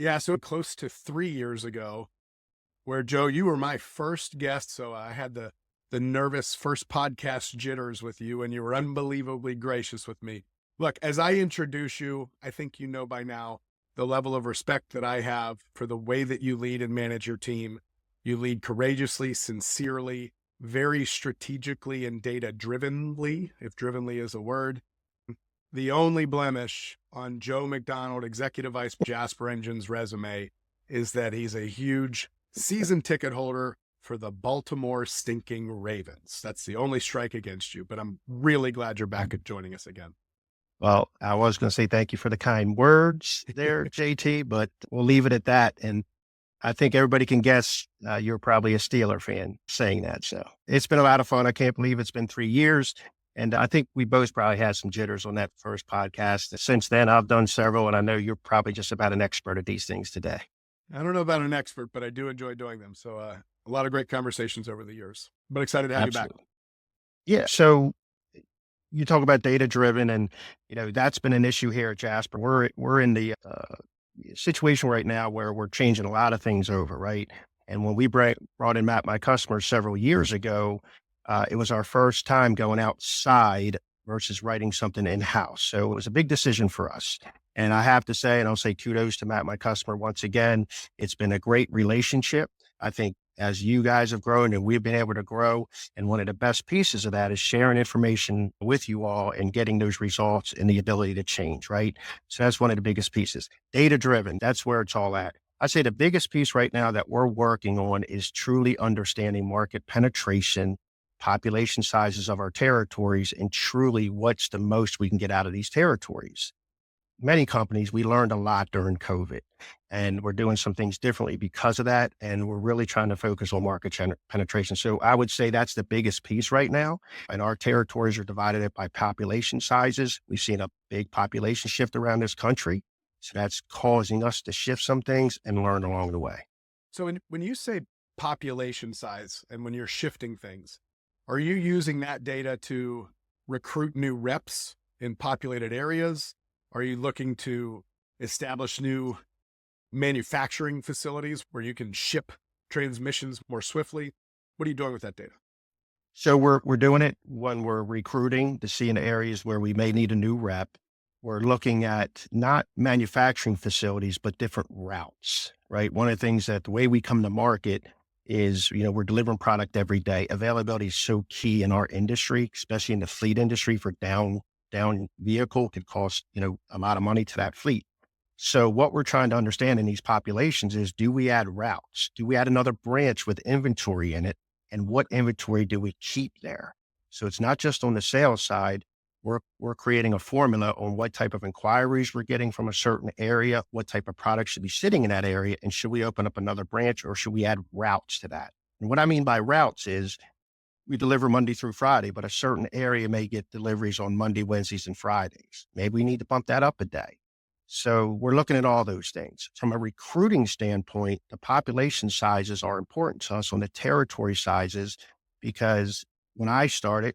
Yeah, so close to 3 years ago, where Joe, you were my first guest. So I had the nervous first podcast jitters with you, and you were unbelievably gracious with me. Look, as I introduce you, I think you know by now the level of respect that I have for the way that you lead and manage your team. You lead courageously, sincerely, very strategically, and data drivenly, if drivenly is a word. The only blemish on Joe McDonald, Executive Vice Jasper Engines resume is that he's a huge season ticket holder for the Baltimore stinking Ravens. That's the only strike against you, but I'm really glad you're back at joining us again. Well, I was going to say thank you for the kind words there, JT, but we'll leave it at that. And I think everybody can guess you're probably a Steeler fan saying that. So it's been a lot of fun. I can't believe it's been 3 years. And I think we both probably had some jitters on that first podcast. Since then, I've done several, and I know you're probably just about an expert at these things today. I don't know about an expert, but I do enjoy doing them. So a lot of great conversations over the years, but excited to have you back. Absolutely. Yeah. So you talk about data driven, and that's been an issue here at Jasper. We're in the situation right now where we're changing a lot of things over, right? And when we brought in Map My Customers several years ago, it was our first time going outside versus writing something in-house. So it was a big decision for us. And I have to say, and I'll say kudos to Map My Customer once again, it's been a great relationship. I think as you guys have grown and we've been able to grow, and one of the best pieces of that is sharing information with you all and getting those results and the ability to change, right? So that's one of the biggest pieces. Data driven, that's where it's all at. I say the biggest piece right now that we're working on is truly understanding market penetration, population sizes of our territories, and truly what's the most we can get out of these territories. Many companies, we learned a lot during COVID, and we're doing some things differently because of that. And we're really trying to focus on market penetration. So I would say that's the biggest piece right now. And our territories are divided up by population sizes. We've seen a big population shift around this country. So that's causing us to shift some things and learn along the way. So when you say population size and when you're shifting things, are you using that data to recruit new reps in populated areas? Are you looking to establish new manufacturing facilities where you can ship transmissions more swiftly? What are you doing with that data? So we're doing it when we're recruiting to see in areas where we may need a new rep. We're looking at not manufacturing facilities, but different routes, right? One of the things that the way we come to market is, we're delivering product every day. Availability is so key in our industry, especially in the fleet industry. For down vehicle could cost, a lot of money to that fleet. So what we're trying to understand in these populations is, do we add routes? Do we add another branch with inventory in it? And what inventory do we keep there? So it's not just on the sales side. We're creating a formula on what type of inquiries we're getting from a certain area, what type of product should be sitting in that area, and should we open up another branch or should we add routes to that? And what I mean by routes is we deliver Monday through Friday, but a certain area may get deliveries on Monday, Wednesdays, and Fridays. Maybe we need to bump that up a day. So we're looking at all those things. From a recruiting standpoint, the population sizes are important to us on the territory sizes, because when I started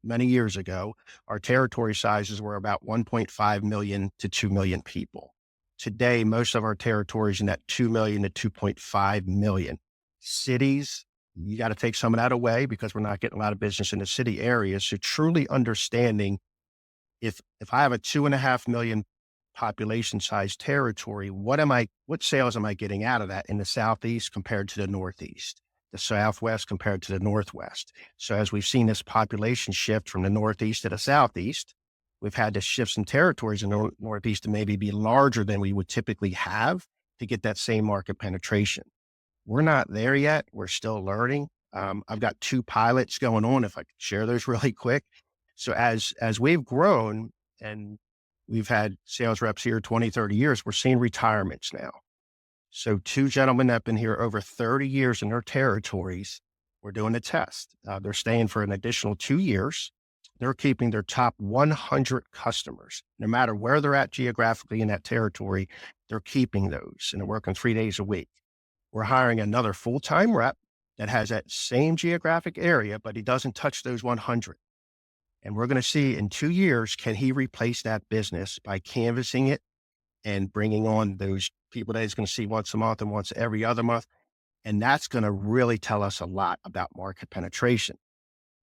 many years ago, our territory sizes were about 1.5 million to 2 million people. Today, most of our territories in that 2 million to 2.5 million. Cities, you got to take some of that away because we're not getting a lot of business in the city areas. So truly understanding if I have a 2.5 million population size territory, what sales am I getting out of that in the Southeast compared to the Northeast, the Southwest compared to the Northwest? So as we've seen this population shift from the Northeast to the Southeast, we've had to shift some territories in the Northeast to maybe be larger than we would typically have to get that same market penetration. We're not there yet. We're still learning. I've got 2 pilots going on, if I could share those really quick. So as we've grown and we've had sales reps here 20, 30 years, we're seeing retirements now. So 2 gentlemen that have been here over 30 years in their territories, we're doing a test. They're staying for an additional 2 years. They're keeping their top 100 customers. No matter where they're at geographically in that territory, they're keeping those, and they're working 3 days a week. We're hiring another full-time rep that has that same geographic area, but he doesn't touch those 100. And we're going to see in 2 years, can he replace that business by canvassing it and bringing on those people that he's going to see once a month and once every other month. And that's going to really tell us a lot about market penetration.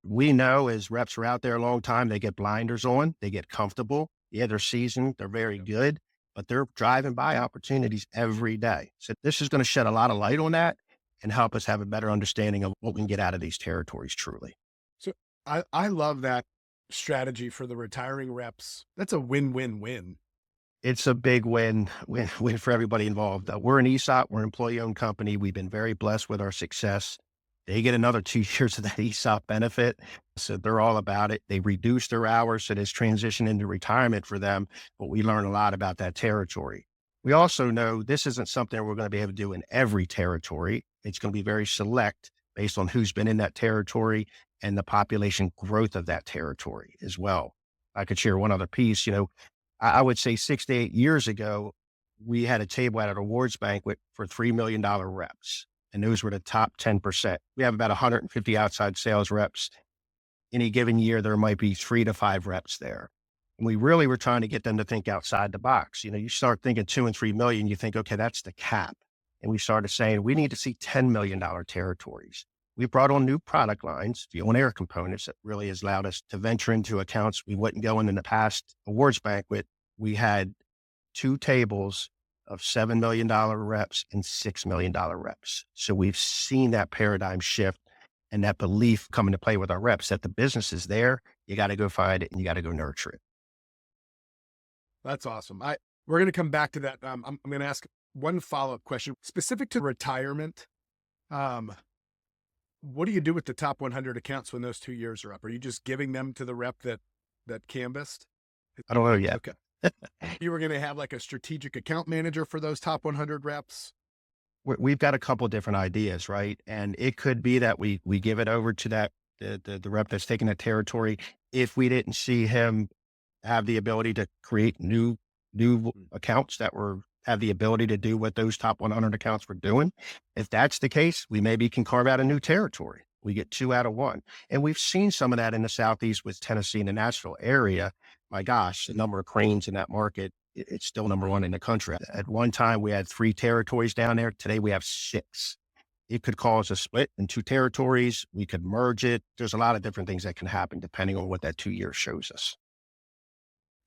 We know as reps are out there a long time, they get blinders on, they get comfortable. Yeah, they're seasoned, they're very good, but they're driving by opportunities every day. So this is going to shed a lot of light on that and help us have a better understanding of what we can get out of these territories truly. So I love that strategy for the retiring reps. That's a win-win-win. It's a big win for everybody involved. We're an ESOP, we're an employee-owned company. We've been very blessed with our success. They get another 2 years of that ESOP benefit. So they're all about it. They reduce their hours. So this transition into retirement for them, but we learn a lot about that territory. We also know this isn't something we're going to be able to do in every territory. It's going to be very select based on who's been in that territory and the population growth of that territory as well. I could share one other piece. I would say 6 to 8 years ago, we had a table at an awards banquet for $3 million reps, and those were the top 10%. We have about 150 outside sales reps. Any given year, there might be 3 to 5 reps there. And we really were trying to get them to think outside the box. You start thinking 2 and 3 million, you think, okay, that's the cap. And we started saying, we need to see $10 million territories. We brought on new product lines, fuel and air components, that really has allowed us to venture into accounts we wouldn't go in the past awards banquet. We had 2 tables of $7 million reps and $6 million reps. So we've seen that paradigm shift and that belief come into play with our reps that the business is there. You got to go find it and you got to go nurture it. That's awesome. We're going to come back to that. I'm going to ask one follow-up question specific to retirement. What do you do with the top 100 accounts when those 2 years are up? Are you just giving them to the rep that canvassed? I don't know yet. Okay. You were going to have like a strategic account manager for those top 100 reps? We've got a couple different ideas, right? And it could be that we give it over to the rep that's taking that territory. If we didn't see him have the ability to create new accounts that have the ability to do what those top 100 accounts were doing. If that's the case, we maybe can carve out a new territory. We get 2 out of 1. And we've seen some of that in the Southeast with Tennessee and the Nashville area. My gosh, the number of cranes in that market, it's still number 1 in the country. At one time, we had 3 territories down there. Today, we have 6. It could cause a split in 2 territories. We could merge it. There's a lot of different things that can happen depending on what that 2 years shows us.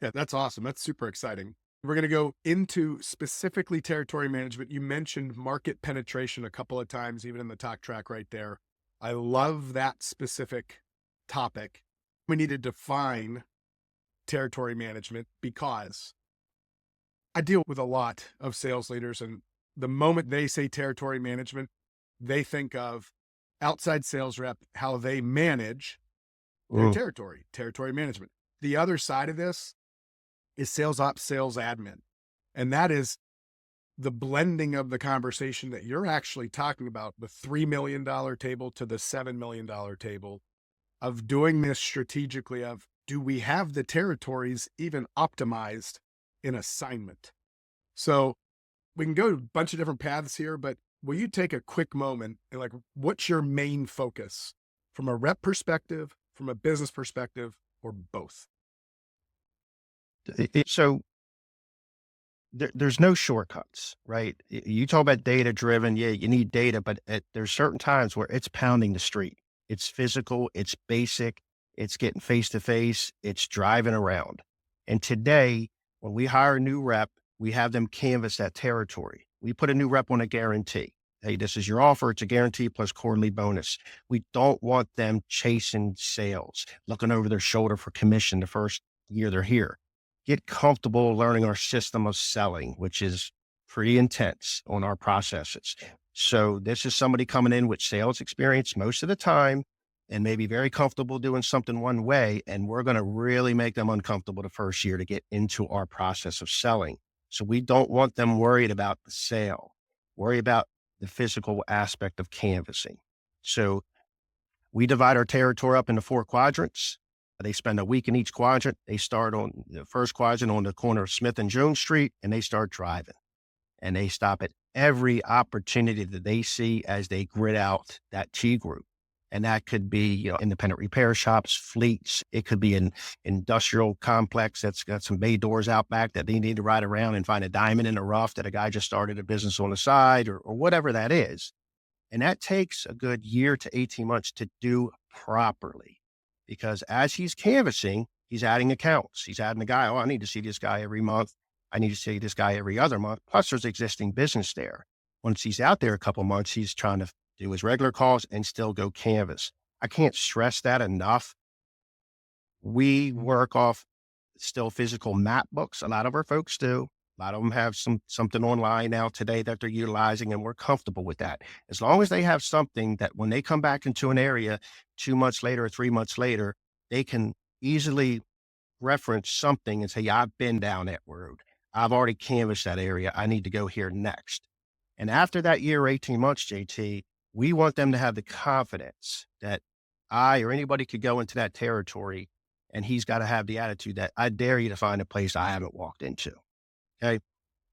Yeah, that's awesome. That's super exciting. We're going to go into specifically territory management. You mentioned market penetration a couple of times, even in the talk track right there. I love that specific topic. We need to define territory management because I deal with a lot of sales leaders, and the moment they say territory management, they think of outside sales rep, how they manage their territory management. The other side of this is sales ops, sales admin. And that is the blending of the conversation that you're actually talking about, the $3 million table to the $7 million table, of doing this strategically of, do we have the territories even optimized in assignment? So we can go a bunch of different paths here, but will you take a quick moment and what's your main focus from a rep perspective, from a business perspective, or both? So there's no shortcuts, right? You talk about data driven. Yeah, you need data, but there's certain times where it's pounding the street. It's physical, it's basic, it's getting face to face, it's driving around. And today, when we hire a new rep, we have them canvas that territory. We put a new rep on a guarantee. Hey, this is your offer. It's a guarantee plus quarterly bonus. We don't want them chasing sales, looking over their shoulder for commission the first year they're here. Get comfortable learning our system of selling, which is pretty intense on our processes. So this is somebody coming in with sales experience most of the time and maybe very comfortable doing something one way. And we're going to really make them uncomfortable the first year to get into our process of selling. So we don't want them worried about the sale, worry about the physical aspect of canvassing. So we divide our territory up into 4 quadrants. They spend a week in each quadrant. They start on the first quadrant on the corner of Smith and Jones Street, and they start driving. And they stop at every opportunity that they see as they grid out that T group. And that could be, independent repair shops, fleets. It could be an industrial complex that's got some bay doors out back that they need to ride around and find a diamond in the rough that a guy just started a business on the side, or whatever that is. And that takes a good year to 18 months to do properly, because as he's canvassing, he's adding accounts. He's adding the guy. Oh, I need to see this guy every month. I need to see this guy every other month. Plus there's existing business there. Once he's out there a couple months, he's trying to do his regular calls and still go canvas. I can't stress that enough. We work off still physical map books. A lot of our folks do. A lot of them have something online now today that they're utilizing, and we're comfortable with that. As long as they have something that when they come back into an area 2 months later or 3 months later, they can easily reference something and say, yeah, I've been down that road. I've already canvassed that area. I need to go here next. And after that year, 18 months, JT, we want them to have the confidence that I or anybody could go into that territory, and he's got to have the attitude that I dare you to find a place I haven't walked into. Okay.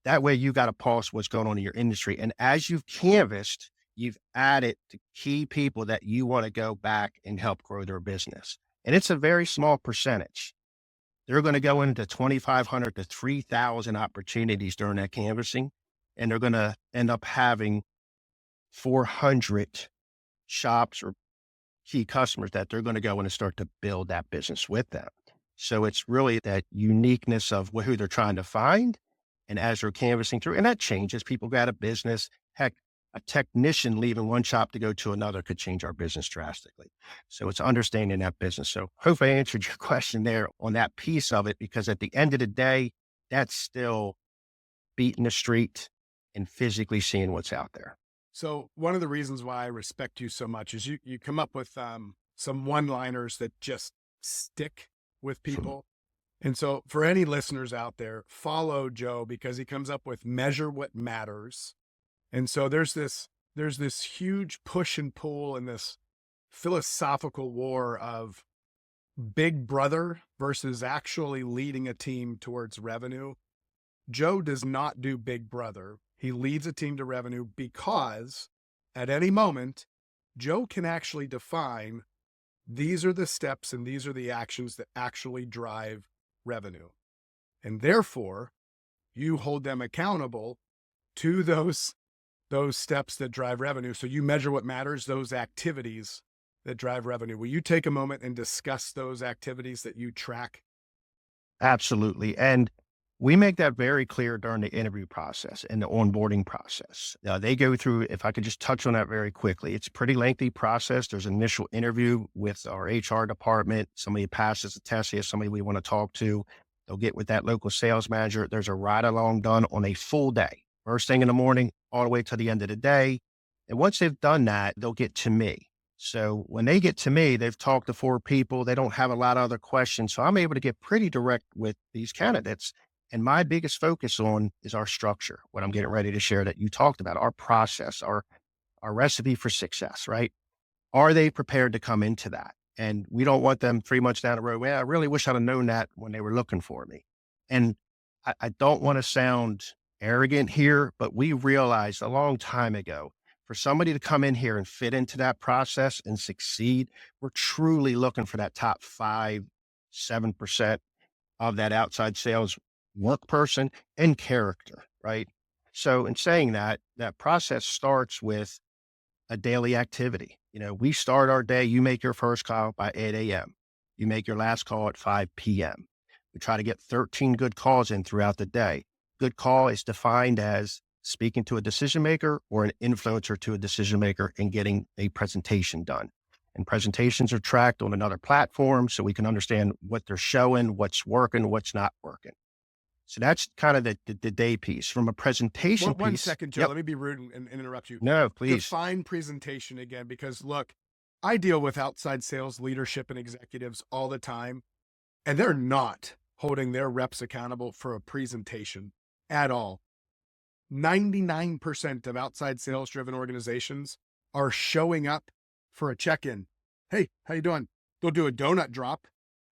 That way you got to pulse what's going on in your industry. And as you've canvassed, you've added to key people that you want to go back and help grow their business. And it's a very small percentage. They're going to go into 2,500 to 3,000 opportunities during that canvassing, and they're going to end up having 400 shops or key customers that they're going to go in and start to build that business with them. So it's really that uniqueness of who they're trying to find. And as they're canvassing through, and that changes, people go out of business. Heck, a technician leaving one shop to go to another could change our business drastically. So it's understanding that business. So hopefully I answered your question there on that piece of it, because at the end of the day, that's still beating the street and physically seeing what's out there. So one of the reasons why I respect you so much is you come up with some one-liners that just stick with people. And so for any listeners out there, follow Joe, because he comes up with measure what matters. And so there's this huge push and pull and this philosophical war of big brother versus actually leading a team towards revenue. Joe does not do big brother. He leads a team to revenue because at any moment, Joe can actually define these are the steps and these are the actions that actually drive revenue. And therefore, you hold them accountable to those steps that drive revenue. So you measure what matters, those activities that drive revenue. Will you take a moment and discuss those activities that you track? Absolutely. And we make that very clear during the interview process and the onboarding process. They go through, if I could just touch on that very quickly, it's a pretty lengthy process. There's an initial interview with our HR department. Somebody passes the test. Here's somebody we want to talk to. They'll get with that local sales manager. There's a ride along done on a full day, first thing in the morning, all the way to the end of the day. And once they've done that, they'll get to me. So when they get to me, they've talked to 4 people. They don't have a lot of other questions. So I'm able to get pretty direct with these candidates. And my biggest focus on is our structure, what I'm getting ready to share that you talked about, our process, our recipe for success, right? Are they prepared to come into that? And we don't want them 3 months down the road. Well, I really wish I'd have known that when they were looking for me. And I don't want to sound arrogant here, but we realized a long time ago, for somebody to come in here and fit into that process and succeed, we're truly looking for that top 5, 7% of that outside sales work person and character, right? So in saying that, that process starts with a daily activity. We start our day, you make your first call by 8 a.m. You make your last call at 5 p.m. We try to get 13 good calls in throughout the day. Good call is defined as speaking to a decision maker or an influencer to a decision maker and getting a presentation done. And presentations are tracked on another platform so we can understand what they're showing, what's working, what's not working. So that's kind of the day piece. From a presentation piece. 1 second, Joe. Yep. Let me be rude and interrupt you. No, please. Define presentation again, because look, I deal with outside sales leadership and executives all the time, and they're not holding their reps accountable for a presentation at all. 99% of outside sales driven organizations are showing up for a check-in. Hey, how you doing? They'll do a donut drop.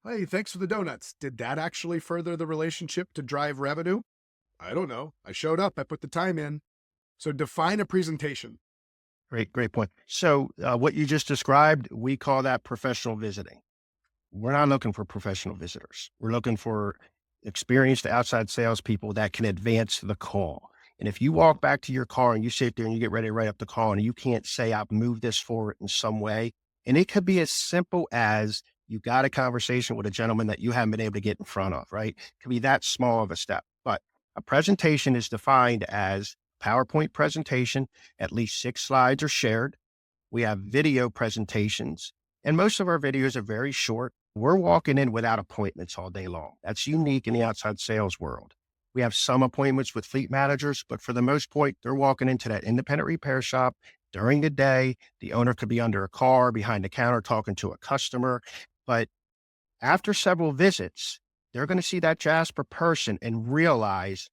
Hey, thanks for the donuts. Did that actually further the relationship to drive revenue? I don't know. I showed up. I put the time in. So define a presentation. Great point. So, what you just described, we call that professional visiting. We're not looking for professional visitors. We're looking for experienced outside salespeople that can advance the call. And if you walk back to your car and you sit there and you get ready to write up the call and you can't say, I've moved this forward in some way, and it could be as simple as you got a conversation with a gentleman that you haven't been able to get in front of, right? It could be that small of a step. But a presentation is defined as PowerPoint presentation, at least 6 slides are shared. We have video presentations, and most of our videos are very short. We're walking in without appointments all day long. That's unique in the outside sales world. We have some appointments with fleet managers, but for the most part, they're walking into that independent repair shop during the day. The owner could be under a car, behind the counter, talking to a customer. But after several visits, they're going to see that Jasper person and realize,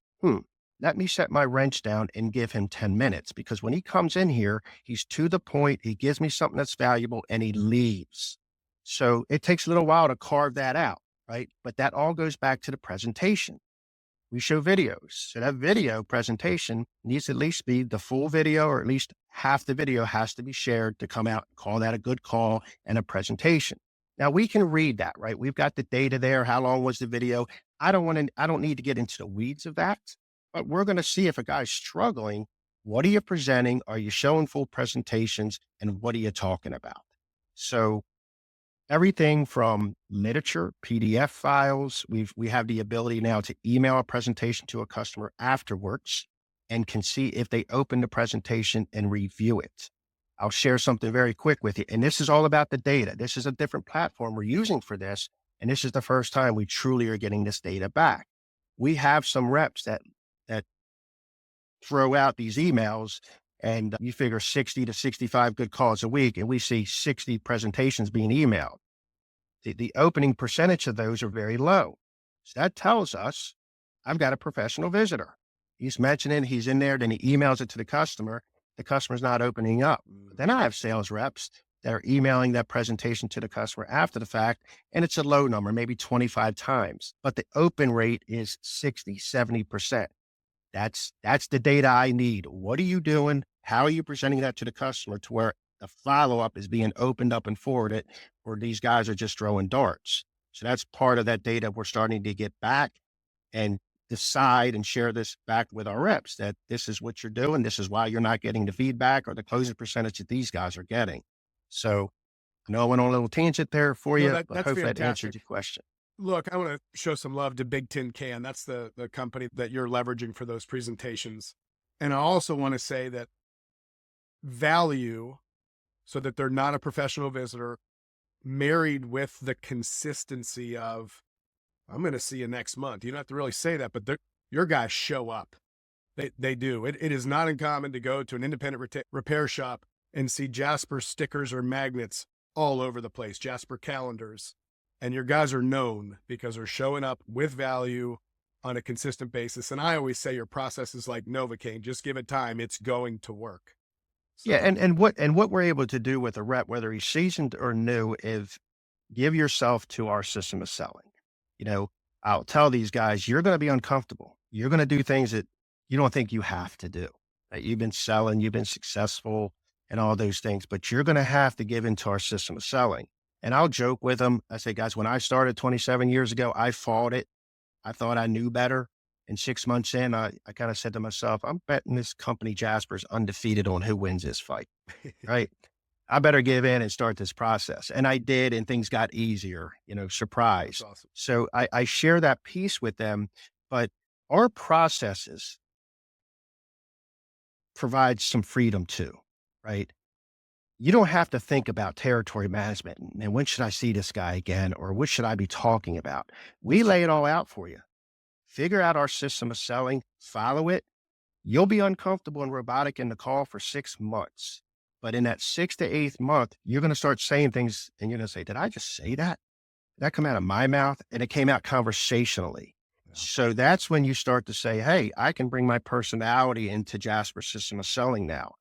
let me set my wrench down and give him 10 minutes, because when he comes in here, he's to the point, he gives me something that's valuable, and he leaves. So it takes a little while to carve that out, right? But that all goes back to the presentation. We show videos. So that video presentation needs to at least be the full video, or at least half the video has to be shared to come out and call that a good call and a presentation. Now we can read that, right? We've got the data there. How long was the video? I don't need to get into the weeds of that, but we're going to see if a guy's struggling. What are you presenting? Are you showing full presentations? And what are you talking about? So everything from literature, PDF files, we have the ability now to email a presentation to a customer afterwards and can see if they open the presentation and review it. I'll share something very quick with you. And this is all about the data. This is a different platform we're using for this. And this is the first time we truly are getting this data back. We have some reps that throw out these emails, and you figure 60 to 65 good calls a week, and we see 60 presentations being emailed. The opening percentage of those are very low. So that tells us I've got a professional visitor. He's mentioning he's in there, then he emails it to the customer. The customer's not opening up. But then I have sales reps that are emailing that presentation to the customer after the fact, and it's a low number, maybe 25 times, but the open rate is 60, 70%. That's the data I need. What are you doing? How are you presenting that to the customer to where the follow-up is being opened up and forwarded, or these guys are just throwing darts? So that's part of that data we're starting to get back and decide and share this back with our reps, that this is what you're doing. This is why you're not getting the feedback or the closing percentage that these guys are getting. So I know I went on a little tangent there for No, you, that's but hopefully that answered fantastic. your question. Look, I want to show some love to Big Tin Can. That's the company that you're leveraging for those presentations. And I also want to say that value, so that they're not a professional visitor, married with the consistency of, I'm going to see you next month. You don't have to really say that, but your guys show up. They do. It is not uncommon to go to an independent repair shop and see Jasper stickers or magnets all over the place, Jasper calendars. And your guys are known because they're showing up with value on a consistent basis. And I always say your process is like Novocaine. Just give it time. It's going to work. Yeah, So and what we're able to do with a rep, whether he's seasoned or new, is give yourself to our system of selling. You know, I'll tell these guys, you're going to be uncomfortable. You're going to do things that you don't think you have to do. That you've been selling, you've been successful, and all those things, but you're going to have to give into our system of selling. And I'll joke with them. I say, guys, when I started 27 years ago, I fought it. I thought I knew better. And 6 months in, I kind of said to myself, I'm betting this company Jasper's undefeated on who wins this fight, right? I better give in and start this process. And I did, and things got easier, that's surprise. awesome. So I share that piece with them, but our processes provide some freedom too, right? You don't have to think about territory management and when should I see this guy again, or what should I be talking about? We lay it all out for you. Figure out our system of selling, follow it. You'll be uncomfortable and robotic in the call for 6 months. But in that 6th to 8th month, you're going to start saying things and you're going to say, did I just say that? Did that come out of my mouth? And it came out conversationally. Yeah. So that's when you start to say, hey, I can bring my personality into Jasper's system of selling now.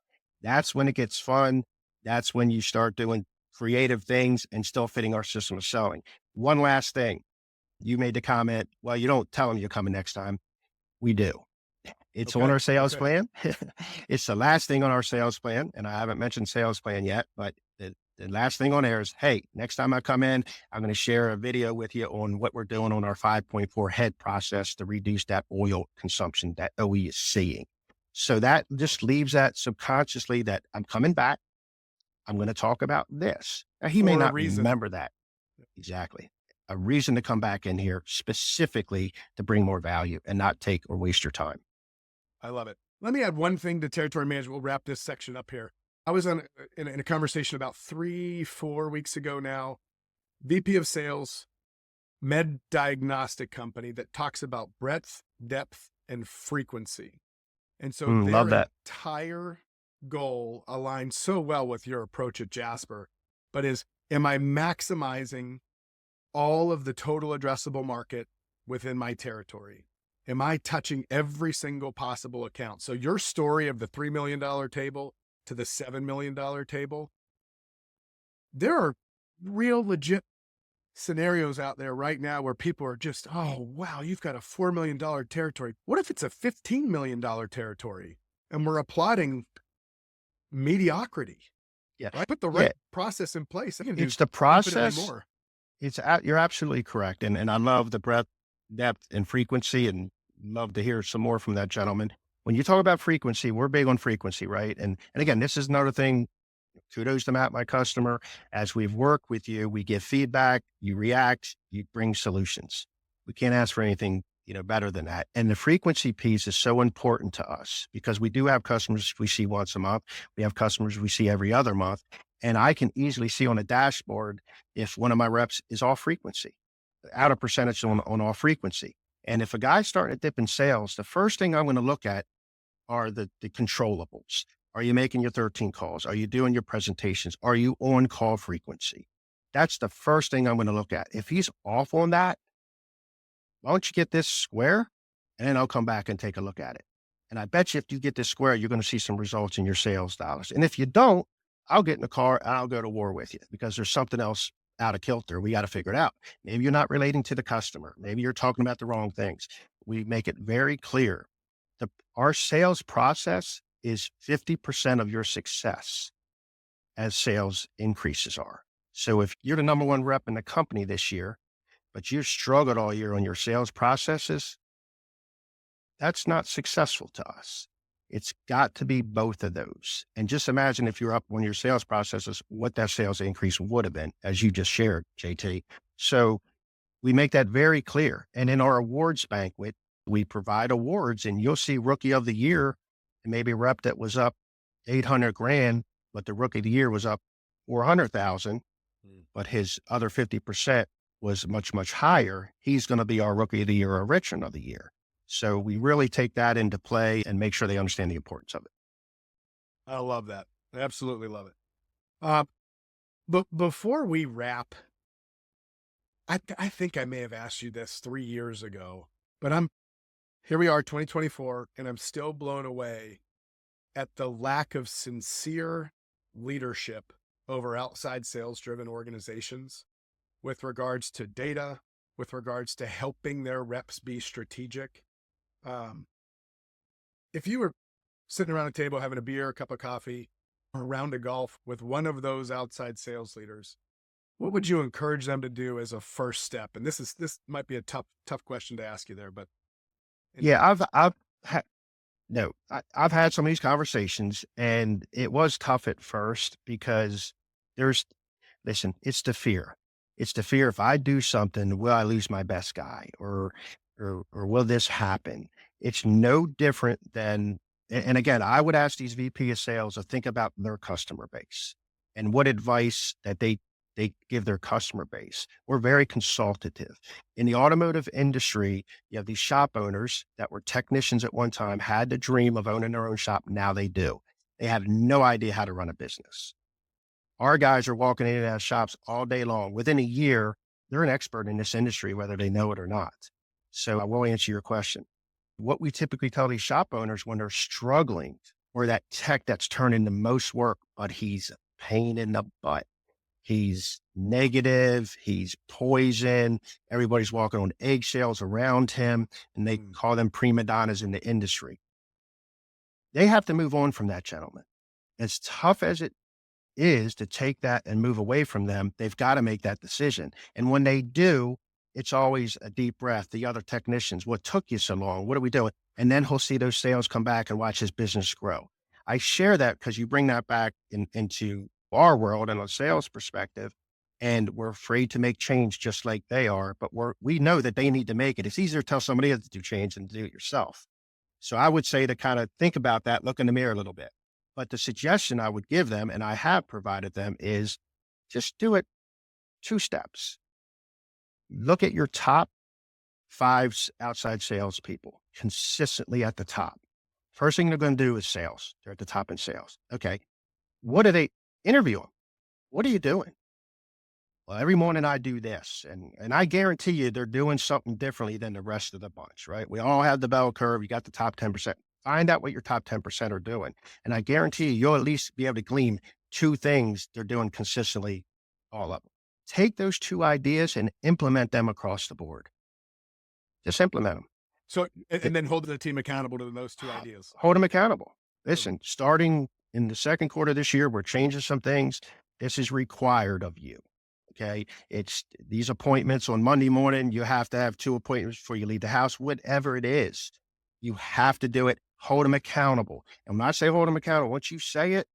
That's when it gets fun. That's when you start doing creative things and still fitting our system of selling. One last thing. You made the comment, well, you don't tell them you're coming next time. We do. It's on Okay. our sales Okay. plan. It's the last thing on our sales plan. And I haven't mentioned sales plan yet, but the last thing on there is, hey, next time I come in, I'm going to share a video with you on what we're doing on our 5.4 head process to reduce that oil consumption that OE is seeing. So that just leaves that subconsciously that I'm coming back. I'm going to talk about this. Now, he may For a not reason. remember that exactly. A reason to come back in here specifically to bring more value and not take or waste your time. I love it. Let me add one thing to territory management. We'll wrap this section up here. I was in a conversation about 3-4 weeks ago now, VP of sales, med diagnostic company that talks about breadth, depth, and frequency. And so Love their that. entire goal aligns so well with your approach at Jasper, but am I maximizing all of the total addressable market within my territory? Am I touching every single possible account? So your story of the $3 million table to the $7 million table, there are real legit scenarios out there right now where people are just, oh, wow, you've got a $4 million territory. What if it's a $15 million territory? And we're applauding mediocrity, Yeah. right? Put the Yeah. right process in place. I can do It's the infinitely process. more. You're absolutely correct. And I love the breadth, depth, and frequency, and love to hear some more from that gentleman. When you talk about frequency, we're big on frequency, right? And again, this is another thing. Kudos to Matt, my customer. As we've worked with you, we give feedback, you react, you bring solutions. We can't ask for anything, better than that. And the frequency piece is so important to us because we do have customers we see once a month. We have customers we see every other month. And I can easily see on a dashboard if one of my reps is off frequency, out of percentage on off frequency. And if a guy's starting to dip in sales, the first thing I'm going to look at are the controllables. Are you making your 13 calls? Are you doing your presentations? Are you on call frequency? That's the first thing I'm going to look at. If he's off on that, why don't you get this square? And then I'll come back and take a look at it. And I bet you if you get this square, you're going to see some results in your sales dollars. And if you don't, I'll get in the car and I'll go to war with you because there's something else out of kilter. We got to figure it out. Maybe you're not relating to the customer. Maybe you're talking about the wrong things. We make it very clear. Our sales process is 50% of your success as sales increases are. So if you're the number one rep in the company this year, but you've struggled all year on your sales processes, that's not successful to us. It's got to be both of those. And just imagine if you're up on your sales processes, what that sales increase would have been, as you just shared, JT. So we make that very clear. And in our awards banquet, we provide awards and you'll see rookie of the year, and maybe a rep that was up 800 grand, but the rookie of the year was up 400,000, but his other 50% was much, much higher. He's going to be our rookie of the year or veteran of the year. So we really take that into play and make sure they understand the importance of it. I love that. I absolutely love it. But before we wrap, I think I may have asked you this 3 years ago, but here we are, 2024, and I'm still blown away at the lack of sincere leadership over outside sales driven organizations with regards to data, with regards to helping their reps be strategic. If you were sitting around a table having a beer, a cup of coffee, or a round of golf with one of those outside sales leaders, what would you encourage them to do as a first step? And this might be a tough question to ask you there, but Yeah, I've had some of these conversations and it was tough at first because listen, it's the fear. It's the fear. If I do something, will I lose my best guy or will this happen? It's no different than, and again, I would ask these VP of sales to think about their customer base and what advice that they give their customer base. We're very consultative. In the automotive industry, you have these shop owners that were technicians at one time, had the dream of owning their own shop. Now they do. They have no idea how to run a business. Our guys are walking in and out of shops all day long. Within a year, they're an expert in this industry, whether they know it or not. So I will answer your question. What we typically tell these shop owners when they're struggling or that tech that's turning the most work, but he's a pain in the butt. He's negative. He's poison. Everybody's walking on eggshells around him, and they call them prima donnas in the industry. They have to move on from that gentleman. As tough as it is to take that and move away from them, they've got to make that decision. And when they do, it's always a deep breath. The other technicians, what took you so long? What are we doing? And then he'll see those sales come back and watch his business grow. I share that because you bring that back into our world and a sales perspective, and we're afraid to make change just like they are, but we know that they need to make it. It's easier to tell somebody else to do change than to do it yourself. So I would say to kind of think about that, look in the mirror a little bit. But the suggestion I would give them, and I have provided them, is just do it 2 steps. Look at your top 5 outside salespeople consistently at the top. First thing they're going to do is sales. They're at the top in sales. Okay. What do they interview them? What are you doing? Well, every morning I do this, and I guarantee you they're doing something differently than the rest of the bunch, right? We all have the bell curve. You got the top 10%. Find out what your top 10% are doing. And I guarantee you'll at least be able to glean 2 things they're doing consistently, all of them. Take those 2 ideas and implement them across the board. Just implement them. So, and then hold the team accountable to those 2 ideas. Hold them accountable. Listen, starting in the second quarter of this year, we're changing some things. This is required of you. Okay. It's these appointments on Monday morning. You have to have 2 appointments before you leave the house, whatever it is. You have to do it. Hold them accountable. And when I say hold them accountable, once you say it,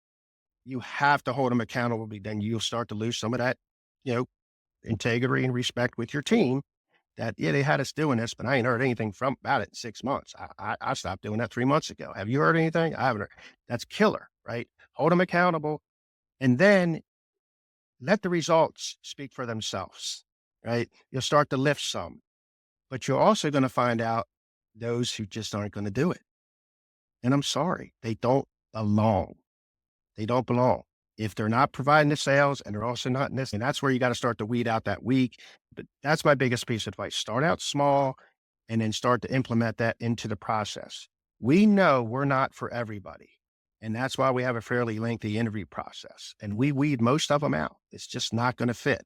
you have to hold them accountable. Then you'll start to lose some of that, integrity and respect with your team that, yeah, they had us doing this, but I ain't heard anything about it in 6 months. I stopped doing that 3 months ago. Have you heard anything? I haven't heard. That's killer, right? Hold them accountable. And then let the results speak for themselves, right? You'll start to lift some, but you're also going to find out those who just aren't going to do it. And I'm sorry, they don't belong. They don't belong. If they're not providing the sales and they're also not in this, and that's where you got to start to weed out that weak. But that's my biggest piece of advice. Start out small and then start to implement that into the process. We know we're not for everybody. And that's why we have a fairly lengthy interview process. And we weed most of them out. It's just not going to fit.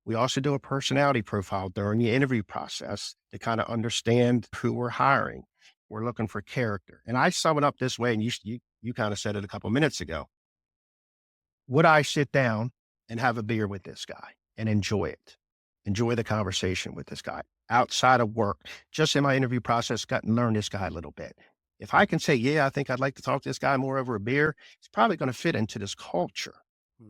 We also do a personality profile during the interview process to kind of understand who we're hiring. We're looking for character. And I sum it up this way, and you kind of said it a couple minutes ago. Would I sit down and have a beer with this guy and enjoy it? Enjoy the conversation with this guy outside of work, just in my interview process, got to learn this guy a little bit. If I can say, yeah, I think I'd like to talk to this guy more over a beer, it's probably going to fit into this culture.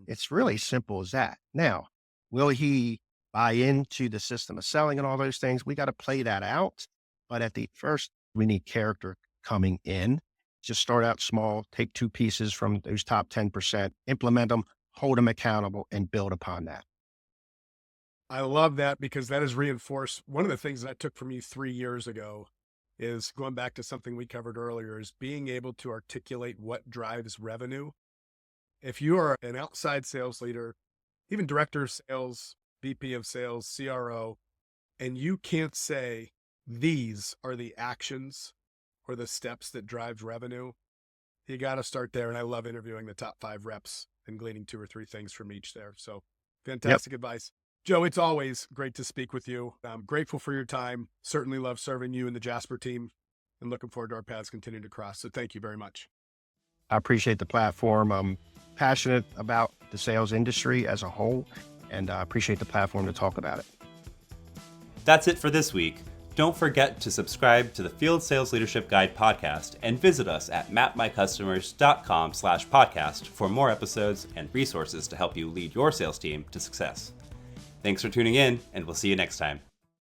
It's really simple as that. Now, will he buy into the system of selling and all those things? We got to play that out. But at the first, we need character coming in. Just start out small, take 2 pieces from those top 10%, implement them, hold them accountable, and build upon that. I love that because that is reinforced. One of the things that I took from you 3 years ago is going back to something we covered earlier, is being able to articulate what drives revenue. If you are an outside sales leader, even director of sales, VP of sales, CRO, and you can't say these are the actions or the steps that drive revenue, you got to start there. And I love interviewing the top 5 reps and gleaning 2 or 3 things from each there. So fantastic advice. Joe, it's always great to speak with you. I'm grateful for your time. Certainly love serving you and the Jasper team, and looking forward to our paths continuing to cross. So thank you very much. I appreciate the platform. I'm passionate about the sales industry as a whole, and I appreciate the platform to talk about it. That's it for this week. Don't forget to subscribe to the Field Sales Leadership Guide podcast and visit us at mapmycustomers.com/podcast for more episodes and resources to help you lead your sales team to success. Thanks for tuning in, and we'll see you next time.